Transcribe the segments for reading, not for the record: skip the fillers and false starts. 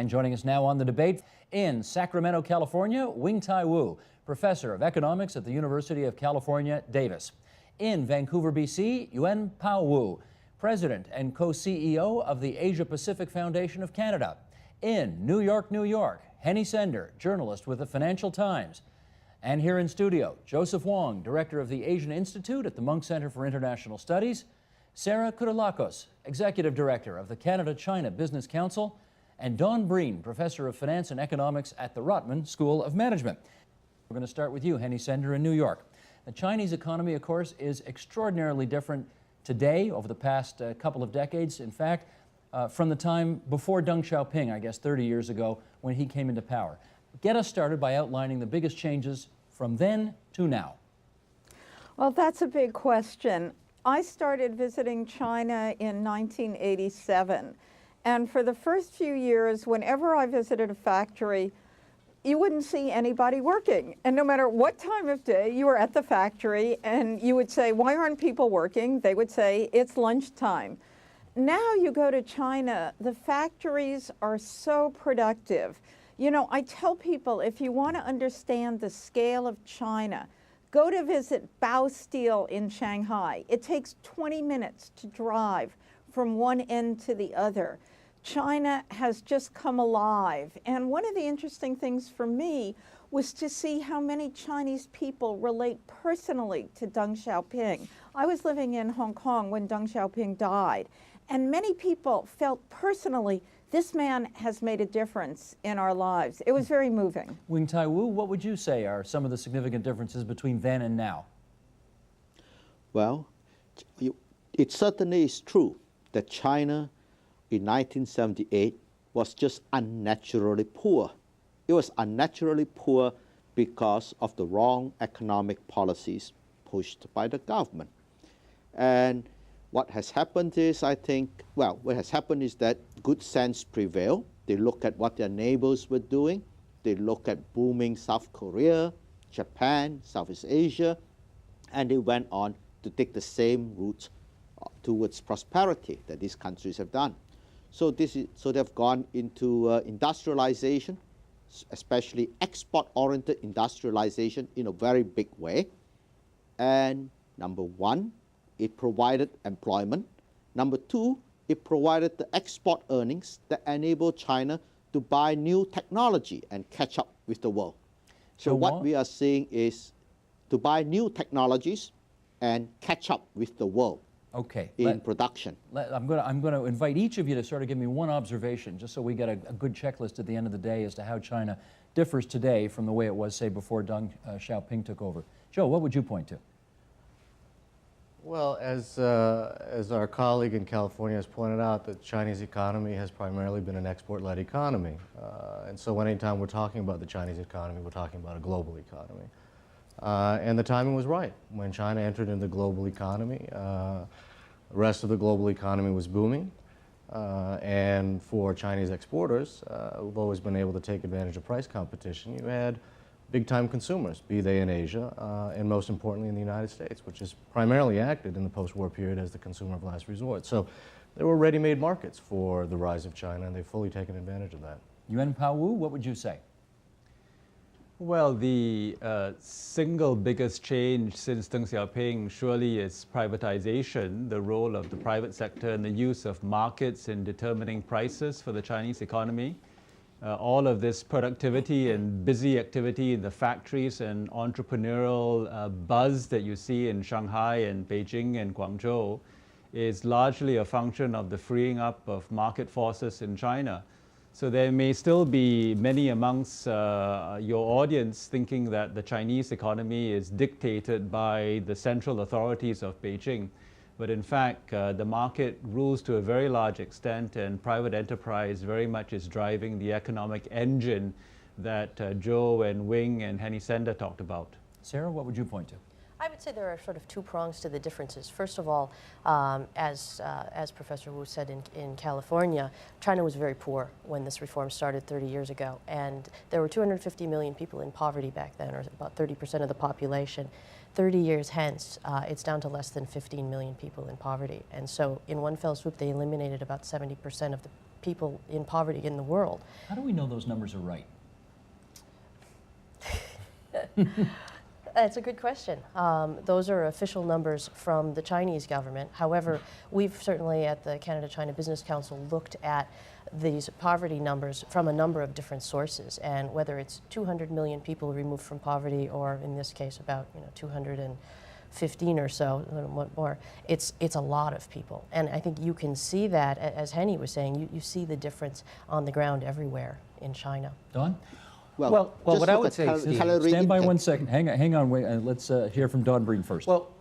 And joining us now on the debate in Sacramento, California, Wing-Tai Wu, professor of economics at the University of California, Davis. In Vancouver, BC, Yuen-Pao Wu, president and co-CEO of the Asia Pacific Foundation of Canada. In New York, New York, Henny Sender, journalist with the Financial Times. And here in studio, Joseph Wong, director of the Asian Institute at the Munk Center for International Studies, Sarah Koudelakos, executive director of the Canada-China Business Council, and Don Breen, professor of finance and economics at the Rotman School of Management. We're going to start with you, Henny Sender, in New York. The Chinese economy, of course, is extraordinarily different today, over the past couple of decades, in fact, from the time before Deng Xiaoping, I guess 30 years ago, when he came into power. Get us started by outlining the biggest changes from then to now. Well, that's a big question. I started visiting China in 1987. And for the first few years, whenever I visited a factory, you wouldn't see anybody working. And no matter what time of day you were at the factory and you would say, why aren't people working? They would say, it's lunchtime. Now you go to China, the factories are so productive. You know, I tell people, if you want to understand the scale of China, go to visit Bao Steel in Shanghai. It takes 20 minutes to drive from one end to the other. China has just come alive. And one of the interesting things for me was to see how many Chinese people relate personally to Deng Xiaoping. I was living in Hong Kong when Deng Xiaoping died, and many people felt personally, this man has made a difference in our lives. It was very moving. Wing-Tai Wu, what would you say are some of the significant differences between then and now? Well, it certainly is true that China in 1978 was just unnaturally poor. It was unnaturally poor because of the wrong economic policies pushed by the government. And what has happened is, I think, well, what has happened is that good sense prevailed. They look at what their neighbors were doing. They look at booming South Korea, Japan, Southeast Asia, and they went on to take the same route towards prosperity that these countries have done. So they've gone into industrialization, especially export-oriented industrialization in a very big way. And number one, it provided employment. Number two, it provided the export earnings that enabled China to buy new technology and catch up with the world. So what we are seeing is to buy new technologies and catch up with the world. Okay. In production. I'm going to invite each of you to sort of give me one observation, just so we get a good checklist at the end of the day as to how China differs today from the way it was, say, before Deng Xiaoping took over. Joe, what would you point to? Well, as our colleague in California has pointed out, the Chinese economy has primarily been an export-led economy. And so anytime we're talking about the Chinese economy, we're talking about a global economy. And the timing was right. When China entered into the global economy, the rest of the global economy was booming. And for Chinese exporters, who've always been able to take advantage of price competition, you had big-time consumers, be they in Asia, and most importantly in the United States, which has primarily acted in the post-war period as the consumer of last resort. So there were ready-made markets for the rise of China, and they've fully taken advantage of that. Yuen-Pao Wu, what would you say? Well, the single biggest change since Deng Xiaoping surely is privatization, the role of the private sector and the use of markets in determining prices for the Chinese economy. All of this productivity and busy activity in the factories and entrepreneurial buzz that you see in Shanghai and Beijing and Guangzhou is largely a function of the freeing up of market forces in China. So there may still be many amongst your audience thinking that the Chinese economy is dictated by the central authorities of Beijing. But in fact, the market rules to a very large extent, and private enterprise very much is driving the economic engine that Joe and Wing and Henny Sender talked about. Sarah, what would you point to? I would say there are sort of two prongs to the differences. First of all, as Professor Wu said in California, China was very poor when this reform started 30 years ago. And there were 250 million people in poverty back then, or about 30% of the population. 30 years hence, it's down to less than 15 million people in poverty. And so in one fell swoop, they eliminated about 70% of the people in poverty in the world. How do we know those numbers are right? That's a good question. Those are official numbers from the Chinese government. However, we've certainly at the Canada-China Business Council looked at these poverty numbers from a number of different sources, and whether it's 200 million people removed from poverty, or in this case about 215 or so, a little more, it's a lot of people. And I think you can see that, as Henny was saying, you see the difference on the ground everywhere in China. Don? Well, just what I look would at say, Steve, calorie Stand by intake. 1 second. Hang on. Wait, let's hear from Don Breen first. well,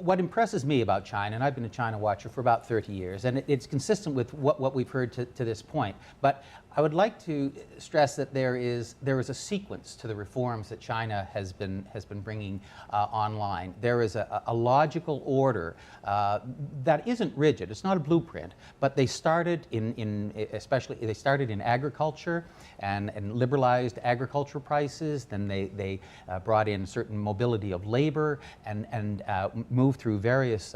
what impresses me about China, and I've been a China watcher for about 30 years, and it's consistent with what we've heard to this point, but I would like to stress that there is a sequence to the reforms that China has been bringing online. There is a logical order that isn't rigid. It's not a blueprint, but they started they started in agriculture and liberalized agricultural prices. Then they brought in certain mobility of labor and moved through various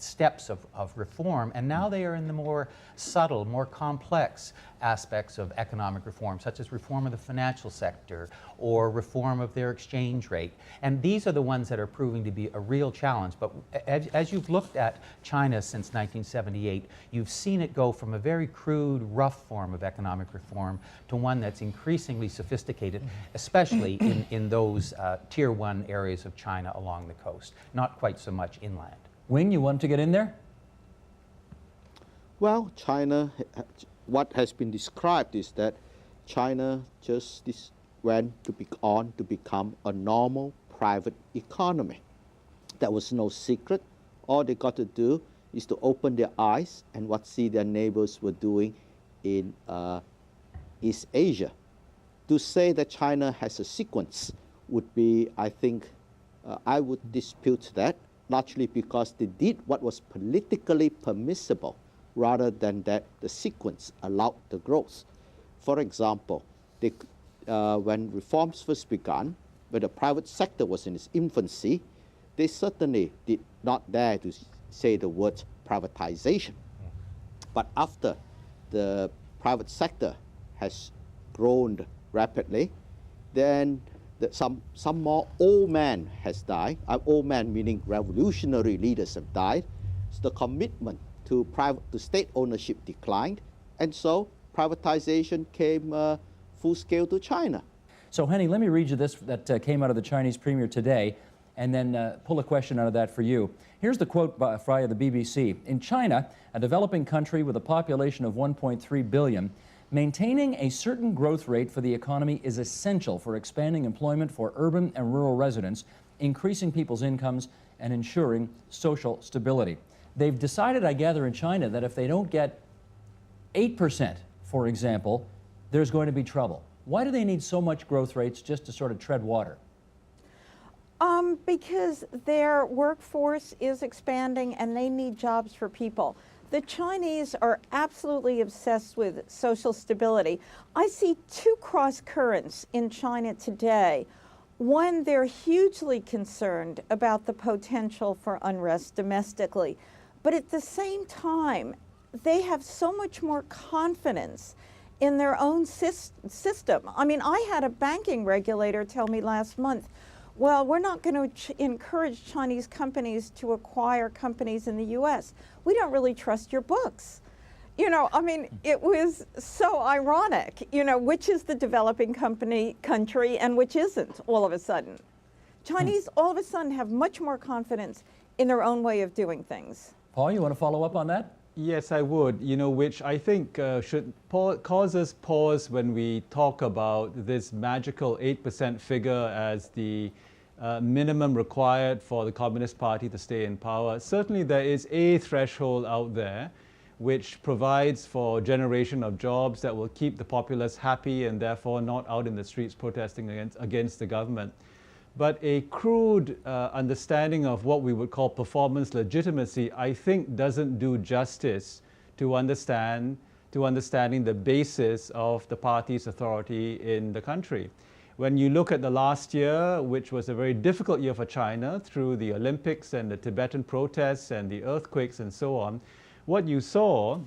steps of reform, and now they are in the more subtle, more complex aspects of economic reform, such as reform of the financial sector or reform of their exchange rate. And these are the ones that are proving to be a real challenge. But as you've looked at China since 1978, you've seen it go from a very crude, rough form of economic reform to one that's increasingly sophisticated, especially in those tier 1 areas of China along the coast, not quite so much inland. Wing, you want to get in there? Well, China, what has been described is that China just went on to become a normal private economy. That was no secret. All they got to do is to open their eyes and see their neighbors were doing in East Asia. To say that China has a sequence would be, I think, I would dispute that, largely because they did what was politically permissible rather than that the sequence allowed the growth. For example, when reforms first began, when the private sector was in its infancy, they certainly did not dare to say the word privatization. But after the private sector has grown rapidly, then some more old man has died. Old man meaning revolutionary leaders have died. So the commitment to state ownership declined, and so privatization came full scale to China. So, Henny, let me read you this that came out of the Chinese premier today, and then pull a question out of that for you. Here's the quote via the BBC. In China, a developing country with a population of 1.3 billion, maintaining a certain growth rate for the economy is essential for expanding employment for urban and rural residents, increasing people's incomes, and ensuring social stability. They've decided, I gather, in China that if they don't get 8%, for example, there's going to be trouble. Why do they need so much growth rates just to sort of tread water? Because their workforce is expanding and they need jobs for people. The Chinese are absolutely obsessed with social stability. I see two cross currents in China today. One, they're hugely concerned about the potential for unrest domestically. But at the same time, they have so much more confidence in their own system. I mean, I had a banking regulator tell me last month, well, we're not going to encourage Chinese companies to acquire companies in the U.S. We don't really trust your books. You know, I mean, it was so ironic, you know, which is the developing country and which isn't all of a sudden. Chinese all of a sudden have much more confidence in their own way of doing things. Paul, you want to follow up on that? Yes, I would, you know, which I think should cause us pause when we talk about this magical 8% figure as the minimum required for the Communist Party to stay in power. Certainly there is a threshold out there which provides for generation of jobs that will keep the populace happy and therefore not out in the streets protesting against the government. But a crude understanding of what we would call performance legitimacy, I think, doesn't do justice to understanding the basis of the party's authority in the country. When you look at the last year, which was a very difficult year for China through the Olympics and the Tibetan protests and the earthquakes and so on, what you saw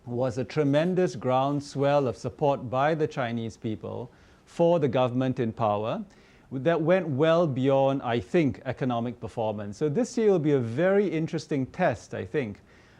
was a tremendous groundswell of support by the Chinese people for the government in power that went well beyond, I think, economic performance. So this year will be a very interesting test, I think,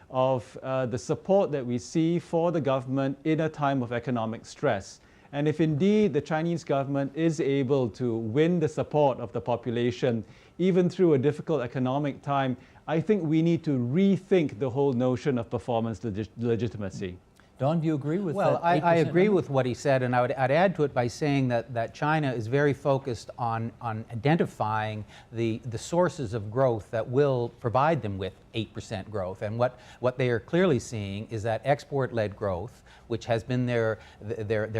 of the support that we see for the government in a time of economic stress. And if indeed the Chinese government is able to win the support of the population, even through a difficult economic time, I think we need to rethink the whole notion of performance legitimacy. Don, do you agree with Well, that? I agree number? with what he said, and I'd add to it by saying that China is very focused on identifying the sources of growth that will provide them with 8% growth. And what they are clearly seeing is that export-led growth, which has been their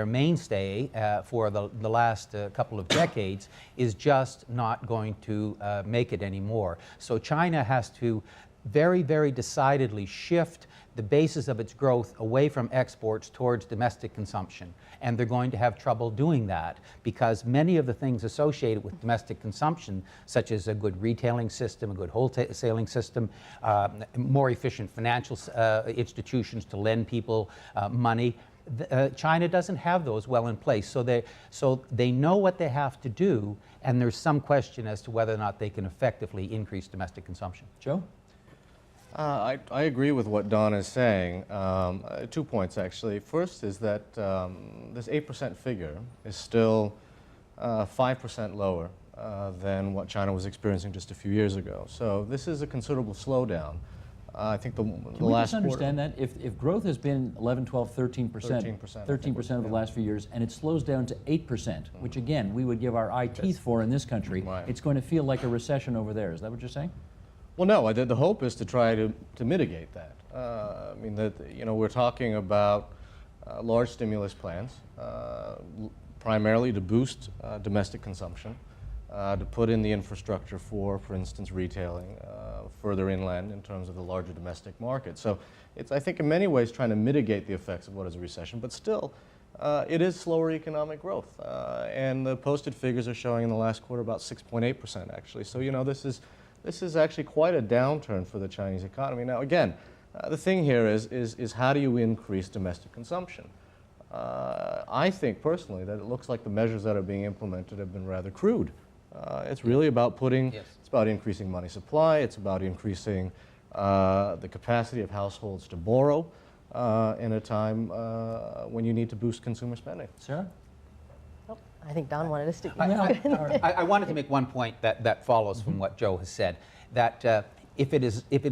mainstay for the last couple of decades, is just not going to make it anymore. So China has to very, very decidedly shift the basis of its growth away from exports towards domestic consumption. And they're going to have trouble doing that because many of the things associated with domestic consumption, such as a good retailing system, a good wholesaling system, more efficient financial institutions to lend people money, China doesn't have those well in place. So they know what they have to do, and there's some question as to whether or not they can effectively increase domestic consumption. Joe? I agree with what Don is saying. 2 points, actually. First is that this 8% figure is still 5% lower than what China was experiencing just a few years ago. So this is a considerable slowdown. I think the last Can we just understand that? If growth has been 11, 12, 13%, 13% over the last few years, and it slows down to 8%, which again, we would give our eye teeth for in this country, Right. it's going to feel like a recession over there. Is that what you're saying? Well, no. The hope is to try to mitigate that. I mean, we're talking about large stimulus plans, primarily to boost domestic consumption, to put in the infrastructure for instance, retailing further inland in terms of the larger domestic market. So it's, I think, in many ways trying to mitigate the effects of what is a recession, but still, it is slower economic growth. And the posted figures are showing in the last quarter about 6.8% actually. So, this is actually quite a downturn for the Chinese economy. Now, again, the thing here is how do you increase domestic consumption? I think personally that it looks like the measures that are being implemented have been rather crude. It's really about it's about increasing money supply, it's about increasing the capacity of households to borrow in a time when you need to boost consumer spending. Sarah? I think Don wanted us to. I wanted to make one point that follows from what Joe has said, that if it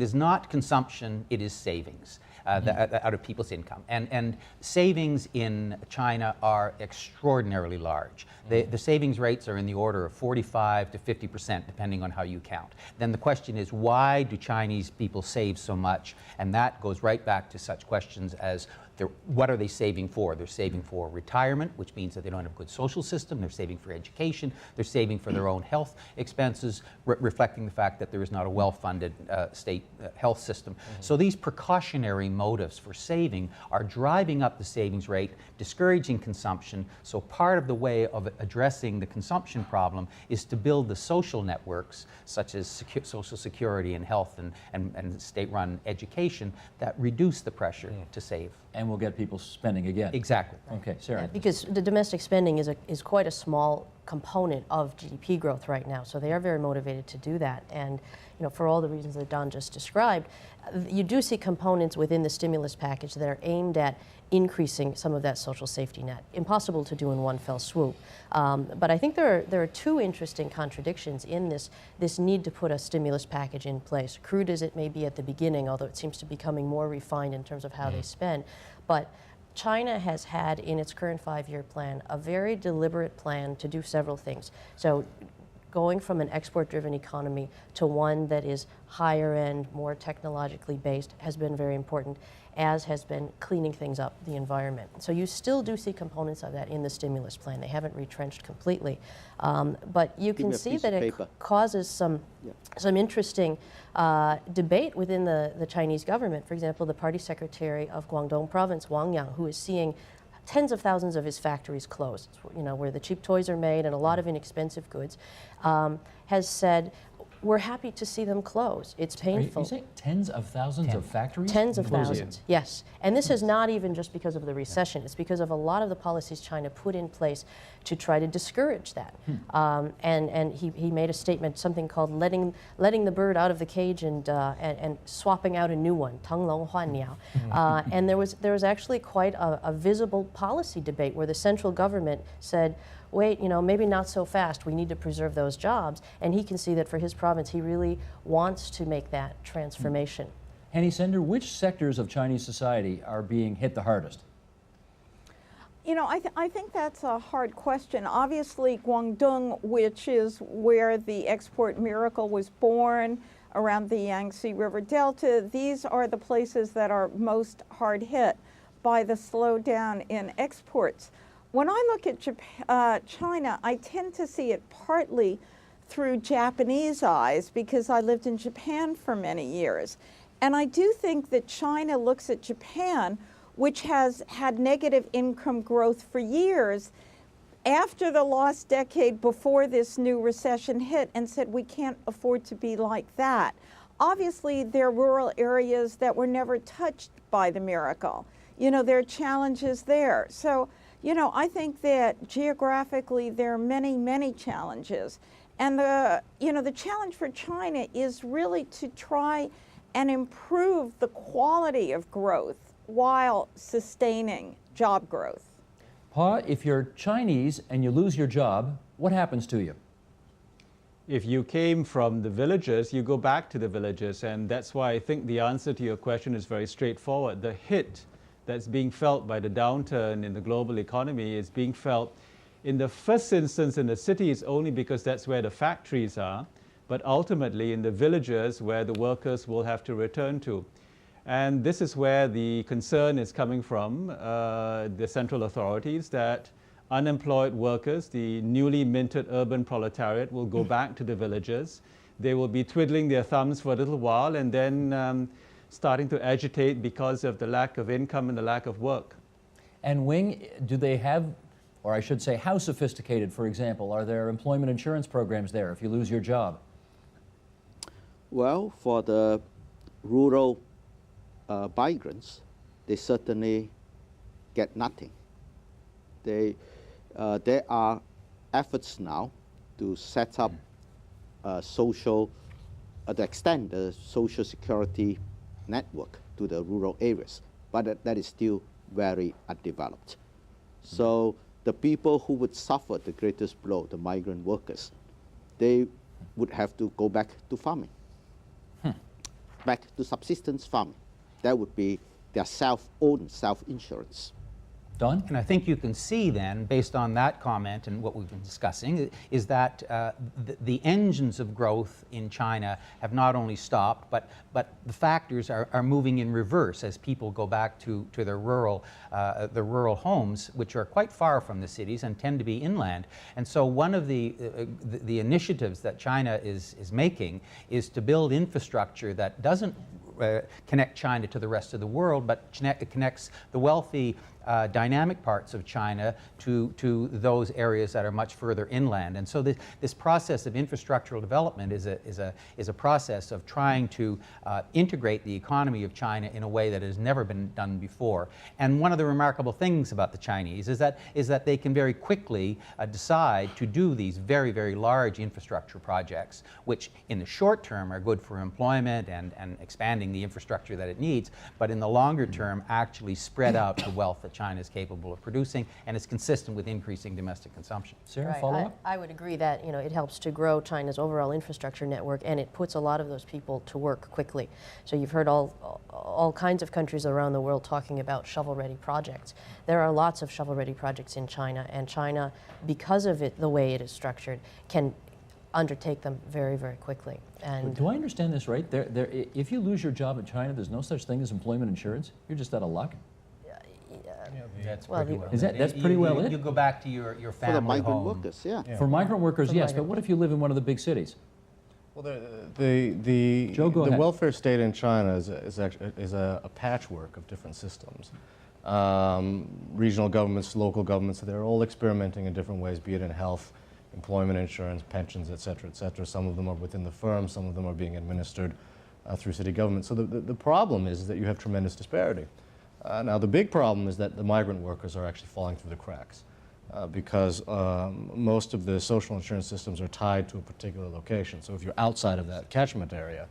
is not consumption, it is savings out of people's income. And savings in China are extraordinarily large. The savings rates are in the order of 45 to 50%, depending on how you count. Then the question is, why do Chinese people save so much? And that goes right back to such questions as, what are they saving for? They're saving for retirement, which means that they don't have a good social system. They're saving for education. They're saving for their own health expenses, reflecting the fact that there is not a well-funded state health system. So these precautionary motives for saving are driving up the savings rate, discouraging consumption. So part of the way of addressing the consumption problem is to build the social networks, such as Social Security and health and state-run education, that reduce the pressure to save. And we'll get people spending again. Exactly. Okay, Sarah. Because the domestic spending is quite a small component of GDP growth right now, so they are very motivated to do that. And for all the reasons that Don just described, you do see components within the stimulus package that are aimed at increasing some of that social safety net. Impossible to do in one fell swoop. But I think there are two interesting contradictions in this need to put a stimulus package in place, crude as it may be at the beginning, although it seems to be becoming more refined in terms of how they spend. But China has had in its current 5-year plan a very deliberate plan to do several things. So going from an export-driven economy to one that is higher end, more technologically based has been very important, as has been cleaning things up, the environment. So you still do see components of that in the stimulus plan. They haven't retrenched completely. But you can see that it causes some interesting debate within the Chinese government. For example, the party secretary of Guangdong province, Wang Yang, who is seeing tens of thousands of his factories closed, where the cheap toys are made and a lot of inexpensive goods, has said, we're happy to see them close. It's Are you painful. saying tens of thousands of factories? Tens of closing? thousands, yes. And this is not even just because of the recession. It's because of a lot of the policies China put in place to try to discourage that. And he made a statement, something called letting the bird out of the cage and swapping out a new one, 腾笼换鸟. And there was actually quite a visible policy debate where the central government said, wait, maybe not so fast. We need to preserve those jobs. And he can see that for his province, he really wants to make that transformation. Henny Sender, which sectors of Chinese society are being hit the hardest? I think that's a hard question. Obviously, Guangdong, which is where the export miracle was born, around the Yangtze River Delta, these are the places that are most hard hit by the slowdown in exports. When I look at China, I tend to see it partly through Japanese eyes because I lived in Japan for many years. And I do think that China looks at Japan, which has had negative income growth for years, after the lost decade before this new recession hit, and said we can't afford to be like that. Obviously, there are rural areas that were never touched by the miracle. There are challenges there. So, I think that geographically there are many, many challenges. And the challenge for China is really to try and improve the quality of growth while sustaining job growth. Pa, if you're Chinese and you lose your job, what happens to you? If you came from the villages, you go back to the villages, and that's why I think the answer to your question is very straightforward. The hit that's being felt by the downturn in the global economy is being felt in the first instance in the cities only because that's where the factories are, but ultimately in the villages where the workers will have to return to. And this is where the concern is coming from, the central authorities, that unemployed workers, the newly minted urban proletariat, will go back to the villages. They will be twiddling their thumbs for a little while and then starting to agitate because of the lack of income and the lack of work. And Wing, do they have, or I should say, how sophisticated, for example, are there employment insurance programs there if you lose your job? Well, for the rural migrants, they certainly get nothing. There are efforts now to set up to extend the social security network to the rural areas, but that is still very undeveloped. So the people who would suffer the greatest blow, the migrant workers, they would have to go back to farming, back to subsistence farming. That would be their self-owned self-insurance. Don? And I think you can see then, based on that comment and what we've been discussing, is that the engines of growth in China have not only stopped, but the factors are moving in reverse as people go back to their rural homes, which are quite far from the cities and tend to be inland. And so one of the initiatives that China is making is to build infrastructure that doesn't connect China to the rest of the world, but connects the wealthy dynamic parts of China to those areas that are much further inland. And so this process of infrastructural development is a process of trying to integrate the economy of China in a way that has never been done before. And one of the remarkable things about the Chinese is that they can very quickly decide to do these very, very large infrastructure projects, which in the short term are good for employment and expanding the infrastructure that it needs, but in the longer term actually spread out the wealth that China is capable of producing, and is consistent with increasing domestic consumption. Sarah, Right. follow-up? I would agree that it helps to grow China's overall infrastructure network, and it puts a lot of those people to work quickly. So you've heard all kinds of countries around the world talking about shovel-ready projects. There are lots of shovel-ready projects in China, and China, because of the way it is structured, can undertake them very, very quickly. And Do I understand this right? If you lose your job in China, there's no such thing as employment insurance? You're just out of luck? That's Well, pretty the- well Is that- it. that's pretty well it? You go back to your For the family migrant home. workers, yeah. For migrant workers, For yes, migrant but what if you live in one of the big cities? Well, the Joe, go ahead. welfare state in China is a patchwork of different systems. Regional governments, local governments, they're all experimenting in different ways, be it in health, employment insurance, pensions, et cetera, et cetera. Some of them are within the firm, some of them are being administered through city government. So the problem is that you have tremendous disparity. Now the big problem is that the migrant workers are actually falling through the cracks because most of the social insurance systems are tied to a particular location. So if you're outside of that catchment area,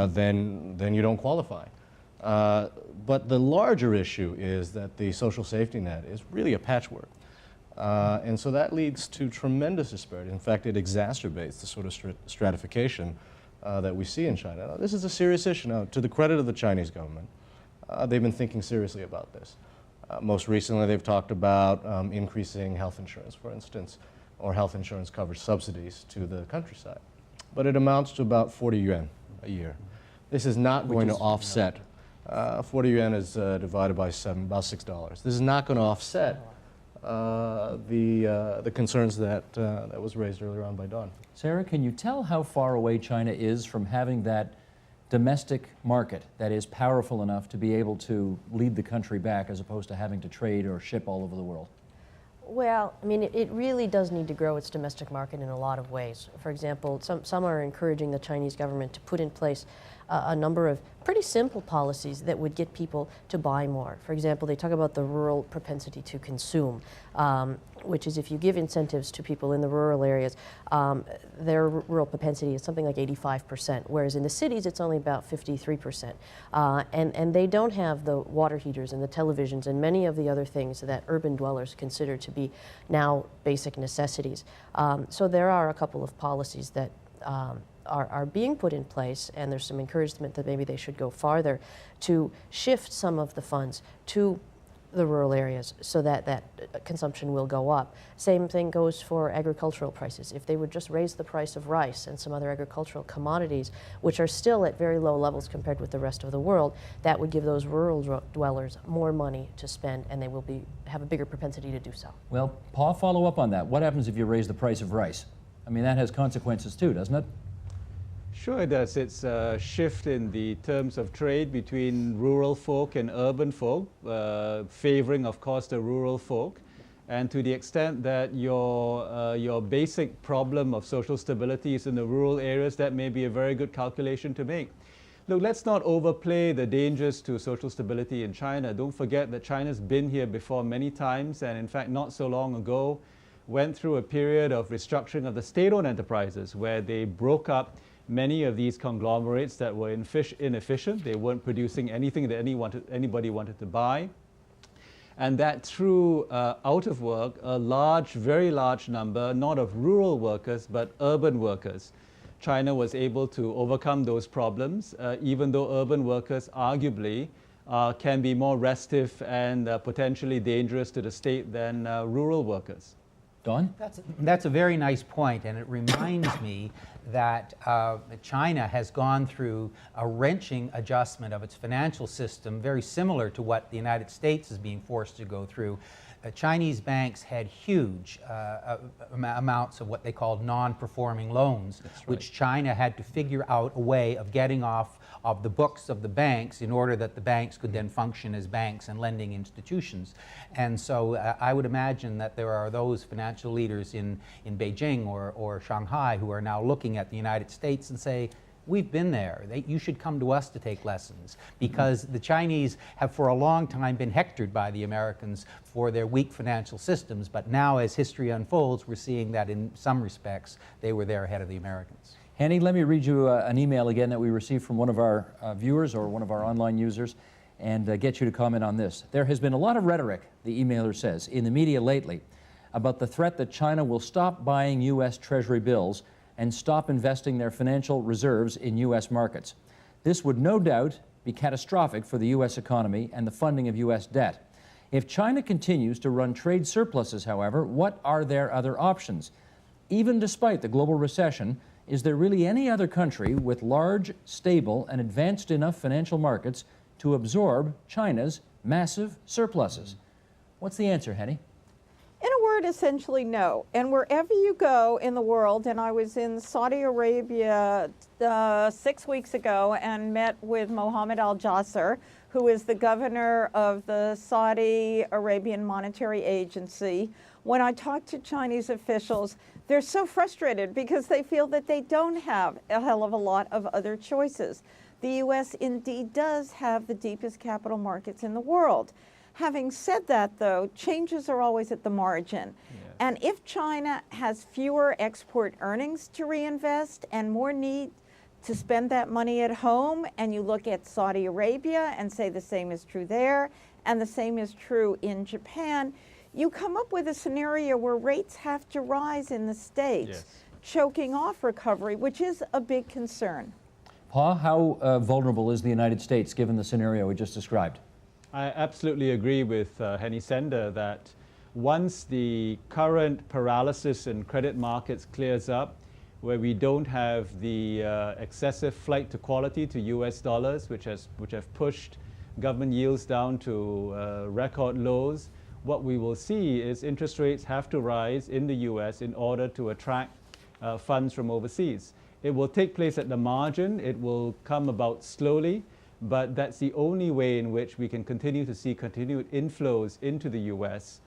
then you don't qualify. But the larger issue is that the social safety net is really a patchwork. And so that leads to tremendous disparity. In fact, it exacerbates the sort of stratification that we see in China. Now, this is a serious issue. Now, to the credit of the Chinese government, they've been thinking seriously about this. Most recently, they've talked about increasing health insurance, for instance, or health insurance coverage subsidies to the countryside. But it amounts to about 40 yuan a year. This is not going to offset. 40 yuan is divided by 7, about $6. This is not going to offset the concerns that was raised earlier on by Don. Sarah, can you tell how far away China is from having that domestic market that is powerful enough to be able to lead the country back as opposed to having to trade or ship all over the world? Well, I mean, it really does need to grow its domestic market in a lot of ways. For example, some are encouraging the Chinese government to put in place a number of pretty simple policies that would get people to buy more. For example, they talk about the rural propensity to consume, which is if you give incentives to people in the rural areas, their rural propensity is something like 85%, whereas in the cities it's only about 53%. And they don't have the water heaters and the televisions and many of the other things that urban dwellers consider to be now basic necessities. So there are a couple of policies that are being put in place, and there's some encouragement that maybe they should go farther to shift some of the funds to the rural areas so that consumption will go up. Same thing goes for agricultural prices. If they would just raise the price of rice and some other agricultural commodities, which are still at very low levels compared with the rest of the world, that would give those rural dwellers more money to spend, and they will have a bigger propensity to do so. Well, Paul, follow up on that. What happens if you raise the price of rice? I mean, that has consequences too, doesn't it? Sure it does. It's a shift in the terms of trade between rural folk and urban folk, favoring, of course, the rural folk. And to the extent that your basic problem of social stability is in the rural areas, that may be a very good calculation to make. Look, let's not overplay the dangers to social stability in China. Don't forget that China's been here before many times, and in fact, not so long ago, went through a period of restructuring of the state-owned enterprises where they broke up many of these conglomerates that were inefficient. They weren't producing anything that anybody wanted to buy. And that threw out of work a very large number, not of rural workers, but urban workers. China was able to overcome those problems, even though urban workers arguably can be more restive and potentially dangerous to the state than rural workers. Don? That's a very nice point, and it reminds me that China has gone through a wrenching adjustment of its financial system, very similar to what the United States is being forced to go through. Chinese banks had huge amounts of what they called non-performing loans, which China had to figure out a way of getting off of the books of the banks in order that the banks could then function as banks and lending institutions. And so I would imagine that there are those financial leaders in Beijing or Shanghai who are now looking at the United States and say, we've been there. You should come to us to take lessons, because the Chinese have for a long time been hectored by the Americans for their weak financial systems, but now as history unfolds, we're seeing that in some respects they were there ahead of the Americans. Henny, let me read you an email again that we received from one of our viewers or one of our online users and get you to comment on this. There has been a lot of rhetoric, the emailer says, in the media lately about the threat that China will stop buying U.S. Treasury bills and stop investing their financial reserves in U.S. markets. This would no doubt be catastrophic for the U.S. economy and the funding of U.S. debt. If China continues to run trade surpluses, however, what are their other options? Even despite the global recession, is there really any other country with large, stable, and advanced enough financial markets to absorb China's massive surpluses? What's the answer, Henny? In a word, essentially no. And wherever you go in the world, and I was in Saudi Arabia 6 weeks ago and met with Mohammed Al-Jasser, who is the governor of the Saudi Arabian Monetary Agency. When I talk to Chinese officials, they're so frustrated because they feel that they don't have a hell of a lot of other choices. The U.S. indeed does have the deepest capital markets in the world. Having said that, though, changes are always at the margin. Yes. And if China has fewer export earnings to reinvest and more need to spend that money at home, and you look at Saudi Arabia and say the same is true there, and the same is true in Japan, you come up with a scenario where rates have to rise in the States, Yes. choking off recovery, which is a big concern. Pa, how vulnerable is the United States given the scenario we just described? I absolutely agree with Henny Sender that once the current paralysis in credit markets clears up, where we don't have the excessive flight to quality to US dollars, which have pushed government yields down to record lows, what we will see is interest rates have to rise in the US in order to attract funds from overseas. It will take place at the margin, it will come about slowly, but that's the only way in which we can continue to see continued inflows into the US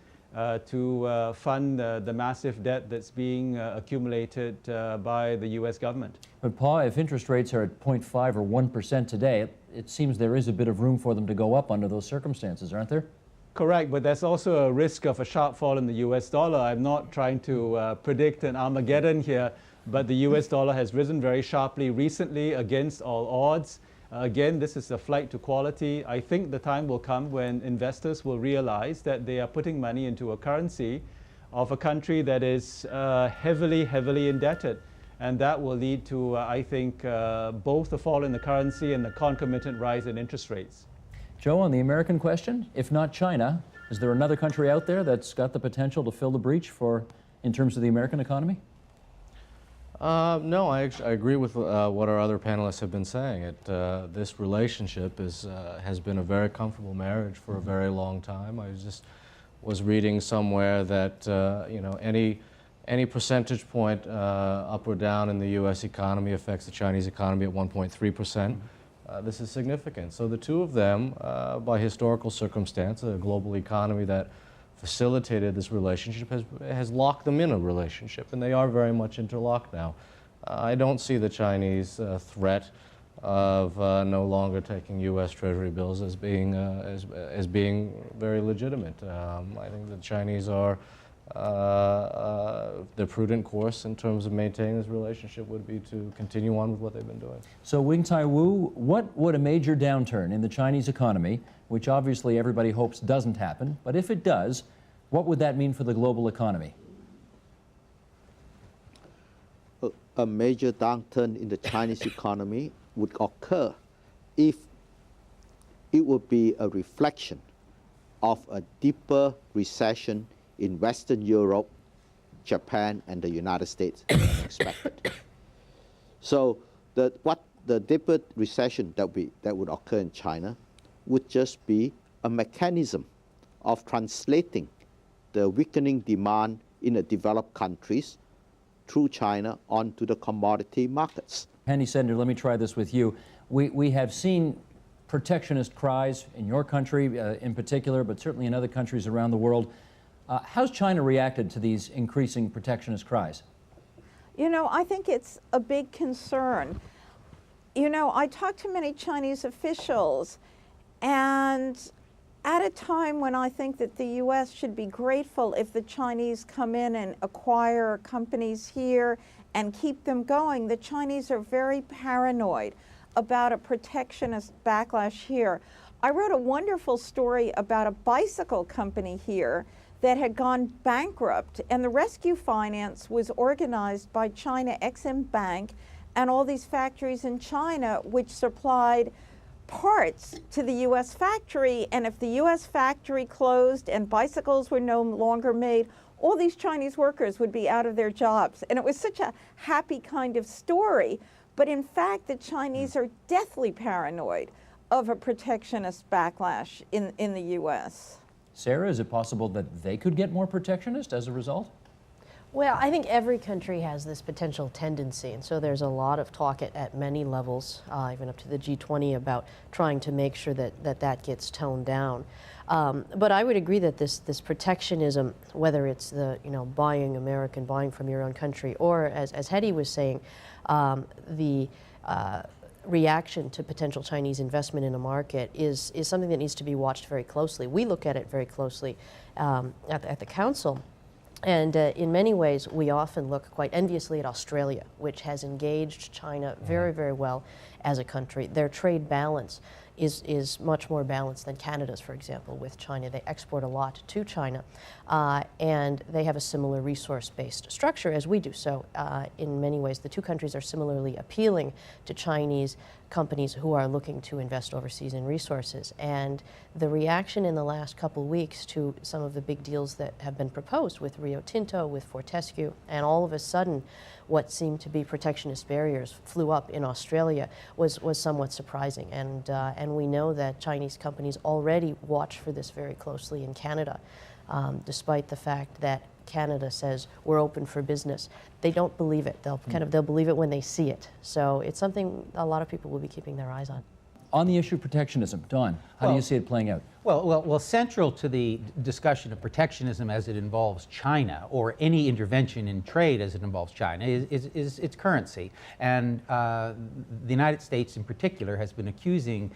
to fund the massive debt that's being accumulated by the US government. But Pa, if interest rates are at 0.5 or 1% today, it seems there is a bit of room for them to go up under those circumstances, aren't there? Correct, but there's also a risk of a sharp fall in the US dollar. I'm not trying to predict an Armageddon here, but the US dollar has risen very sharply recently against all odds. Again, this is a flight to quality. I think the time will come when investors will realize that they are putting money into a currency of a country that is heavily indebted. And that will lead to, I think, both the fall in the currency and the concomitant rise in interest rates. Joe, on the American question, if not China, is there another country out there that's got the potential to fill the breach in terms of the American economy? No, I agree with what our other panelists have been saying. This relationship has been a very comfortable marriage for a very long time. I was reading somewhere that any percentage point up or down in the U.S. economy affects the Chinese economy at 1.3%. This is significant. So the two of them, by historical circumstance, a global economy that facilitated this relationship has locked them in a relationship, and they are very much interlocked now. I don't see the Chinese threat of no longer taking U.S. Treasury bills as being very legitimate. I think the Chinese are the prudent course in terms of maintaining this relationship would be to continue on with what they've been doing. So Wing-Tai Wu, what would a major downturn in the Chinese economy, which obviously everybody hopes doesn't happen, but if it does, what would that mean for the global economy? A major downturn in the Chinese economy would occur if it would be a reflection of a deeper recession in Western Europe, Japan, and the United States than expected. So the deeper recession that would occur in China would just be a mechanism of translating the weakening demand in the developed countries through China onto the commodity markets. Henny Sender, let me try this with you. We have seen protectionist cries in your country in particular, but certainly in other countries around the world. How's China reacted to these increasing protectionist cries? You know, I think it's a big concern. You know, I talked to many Chinese officials, and at a time when I think that the U.S. should be grateful if the Chinese come in and acquire companies here and keep them going, the Chinese are very paranoid about a protectionist backlash here. I wrote a wonderful story about a bicycle company here that had gone bankrupt, and the rescue finance was organized by China Exim Bank and all these factories in China which supplied parts to the U.S. factory, and if the U.S. factory closed and bicycles were no longer made, all these Chinese workers would be out of their jobs. And it was such a happy kind of story, but in fact the Chinese are deathly paranoid of a protectionist backlash in the U.S. Sarah, is it possible that they could get more protectionist as a result? Well, I think every country has this potential tendency, and so there's a lot of talk at many levels, even up to the G20, about trying to make sure that gets toned down. But I would agree that this protectionism, whether it's the buying American, buying from your own country, or as Hedy was saying, the reaction to potential Chinese investment in a market is something that needs to be watched very closely. We look at it very closely at the Council. And in many ways, we often look quite enviously at Australia, which has engaged China very, very well as a country. Their trade balance is much more balanced than Canada's, for example, with China. They export a lot to China, and they have a similar resource-based structure as we do. So in many ways, the two countries are similarly appealing to Chinese companies who are looking to invest overseas in resources. And the reaction in the last couple weeks to some of the big deals that have been proposed with Rio Tinto, with Fortescue, and all of a sudden what seemed to be protectionist barriers flew up in Australia was somewhat surprising. And we know that Chinese companies already watch for this very closely in Canada, despite the fact that Canada says we're open for business. They don't believe it. They'll believe it when they see it. So it's something a lot of people will be keeping their eyes on. On the issue of protectionism, Don, how do you see it playing out? Well, central to the discussion of protectionism as it involves China, or any intervention in trade as it involves China, is its currency. And the United States in particular has been accusing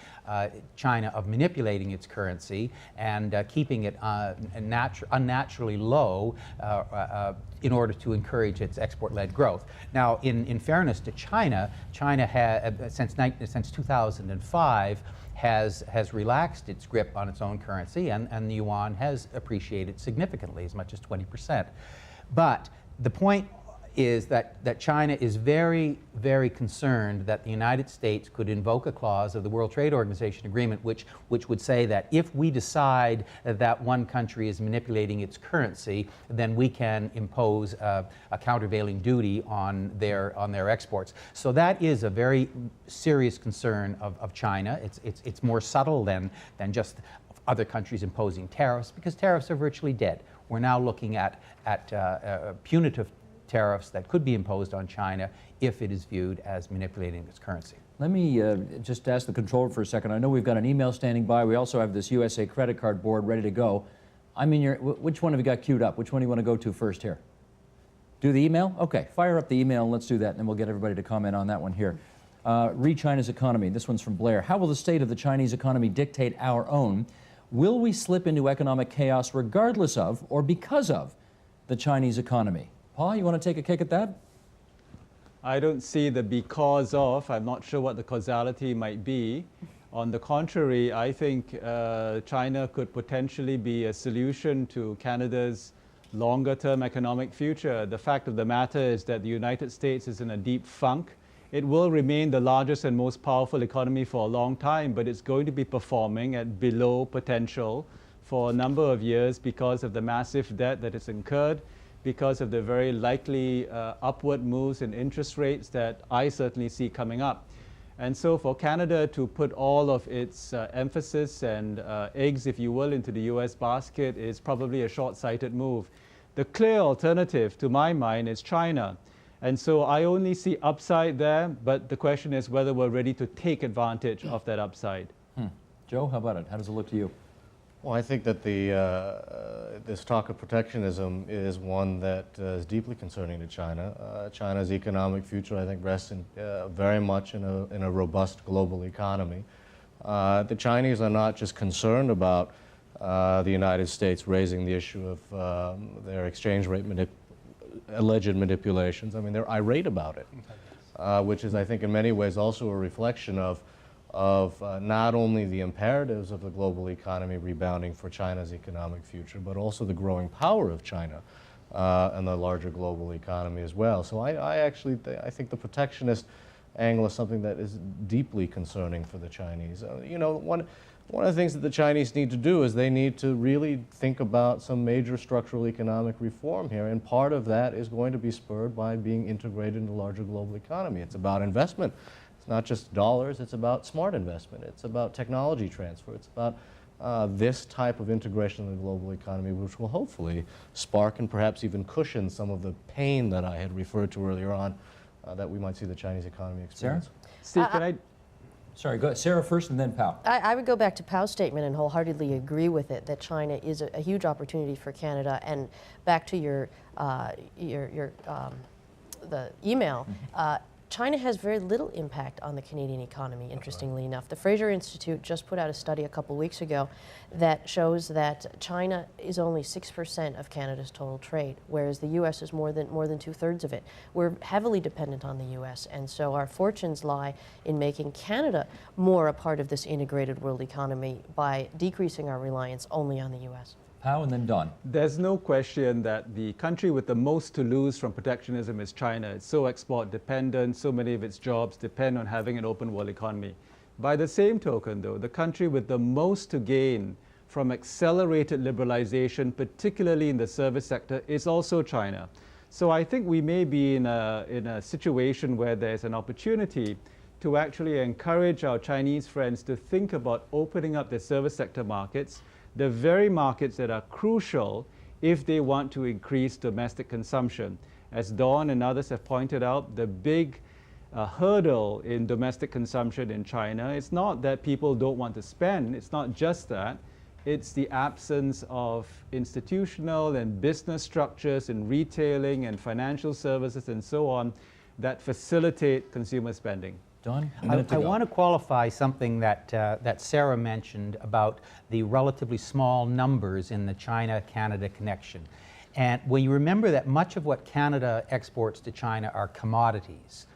China of manipulating its currency and keeping it unnaturally low in order to encourage its export-led growth. Now, in fairness to China, China had, since 2005, has relaxed its grip on its own currency, and the yuan has appreciated significantly, as much as 20%. But the point is that China is very, very concerned that the United States could invoke a clause of the World Trade Organization agreement which would say that if we decide that one country is manipulating its currency, then we can impose a countervailing duty on their exports. So that is a very serious concern of China. It's more subtle than just other countries imposing tariffs, because tariffs are virtually dead. We're now looking at punitive tariffs that could be imposed on China if it is viewed as manipulating its currency. Let me just ask the controller for a second. I know we've got an email standing by. We also have this USA credit card board ready to go. I mean, which one have you got queued up? Which one do you want to go to first here? Do the email? Okay, fire up the email and let's do that, and then we'll get everybody to comment on that one here. Read China's economy. This one's from Blair. How will the state of the Chinese economy dictate our own? Will we slip into economic chaos regardless of or because of the Chinese economy? Paul, you want to take a kick at that? I don't see the because of. I'm not sure what the causality might be. On the contrary, I think China could potentially be a solution to Canada's longer-term economic future. The fact of the matter is that the United States is in a deep funk. It will remain the largest and most powerful economy for a long time, but it's going to be performing at below potential for a number of years because of the massive debt that it's incurred, because of the very likely upward moves in interest rates that I certainly see coming up. And so for Canada to put all of its emphasis and eggs, if you will, into the US basket is probably a short-sighted move. The clear alternative, to my mind, is China. And so I only see upside there, but the question is whether we're ready to take advantage of that upside. Joe, how about it? How does it look to you? Well, I think that this talk of protectionism is one that is deeply concerning to China. China's economic future, I think, rests very much in a robust global economy. The Chinese are not just concerned about the United States raising the issue of their exchange rate alleged manipulations. I mean, they're irate about it, which is, I think, in many ways also a reflection of not only the imperatives of the global economy rebounding for China's economic future, but also the growing power of China and the larger global economy as well. So I think the protectionist angle is something that is deeply concerning for the Chinese. You know, one of the things that the Chinese need to do is they need to really think about some major structural economic reform here, and part of that is going to be spurred by being integrated in the larger global economy. It's about investment. It's not just dollars, it's about smart investment. It's about technology transfer. It's about this type of integration in the global economy, which will hopefully spark and perhaps even cushion some of the pain that I had referred to earlier on that we might see the Chinese economy experience. Steve, can I? Sorry, go Sarah first and then Pao. I would go back to Pau's statement and wholeheartedly agree with it that China is a huge opportunity for Canada. And back to your the email, China has very little impact on the Canadian economy, interestingly enough. The Fraser Institute just put out a study a couple weeks ago that shows that China is only 6% of Canada's total trade, whereas the U.S. is more than 2/3 of it. We're heavily dependent on the U.S., and so our fortunes lie in making Canada more a part of this integrated world economy by decreasing our reliance only on the U.S. Pao and then Don. There's no question that the country with the most to lose from protectionism is China. It's so export dependent, so many of its jobs depend on having an open world economy. By the same token, though, the country with the most to gain from accelerated liberalization, particularly in the service sector, is also China. So I think we may be in a situation where there's an opportunity to actually encourage our Chinese friends to think about opening up their service sector markets, the very markets that are crucial if they want to increase domestic consumption. As Dawn and others have pointed out, the big hurdle in domestic consumption in China, it's not that people don't want to spend, it's not just that, it's the absence of institutional and business structures in retailing and financial services and so on that facilitate consumer spending. Don, I want to qualify something that Sarah mentioned about the relatively small numbers in the China-Canada connection. And when you remember that much of what Canada exports to China are commodities,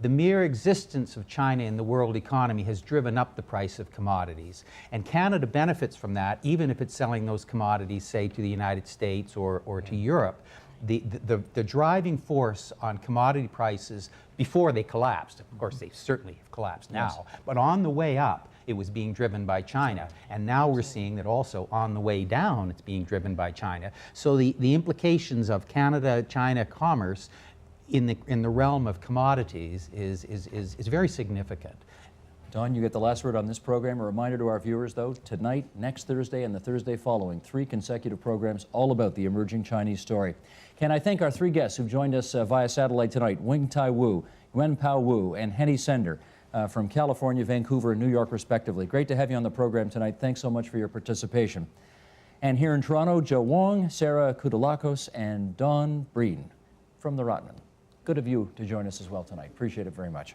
the mere existence of China in the world economy has driven up the price of commodities. And Canada benefits from that, even if it's selling those commodities, say, to the United States or to Europe. The driving force on commodity prices before they collapsed, of course they certainly have collapsed now, but on the way up it was being driven by China, and now we're seeing that also on the way down it's being driven by China. So the implications of Canada-China commerce in the realm of commodities is very significant. Don, you get the last word on this program. A reminder to our viewers, though, tonight, next Thursday, and the Thursday following, 3 consecutive programs all about the emerging Chinese story. Can I thank our 3 guests who've joined us via satellite tonight, Wing-Tai Wu, Yuan-Pao Wu, and Henny Sender from California, Vancouver, and New York, respectively. Great to have you on the program tonight. Thanks so much for your participation. And here in Toronto, Joe Wong, Sarah Kudalakos, and Dawn Breeden from the Rotman. Good of you to join us as well tonight. Appreciate it very much.